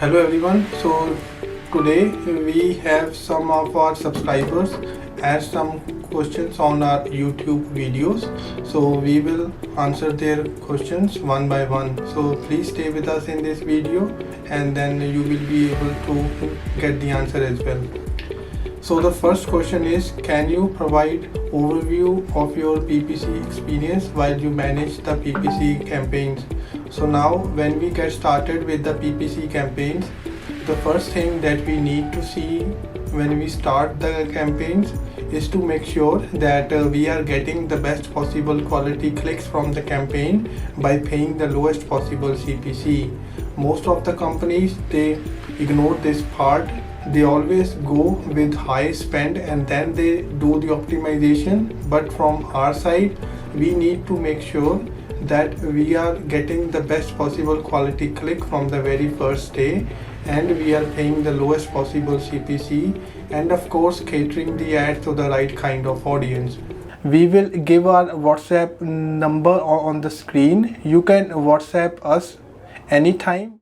Hello everyone. So today we have some of our subscribers ask some questions on our YouTube videos. So we will answer their questions one by one. So please stay with us in this video and then you will be able to get the answer as well. So the first question is, can you provide overview of your PPC experience while you manage the PPC campaigns? So now when we get started with the PPC campaigns, the first thing that we need to see when we start the campaigns is to make sure that we are getting the best possible quality clicks from the campaign by paying the lowest possible CPC. Most of the companies, they ignore this part. They always go with high spend and then they do the optimization, but from our side we need to make sure that we are getting the best possible quality click from the very first day, and we are paying the lowest possible CPC, and of course catering the ad to the right kind of audience. We will give our WhatsApp number on the screen. You can WhatsApp us anytime.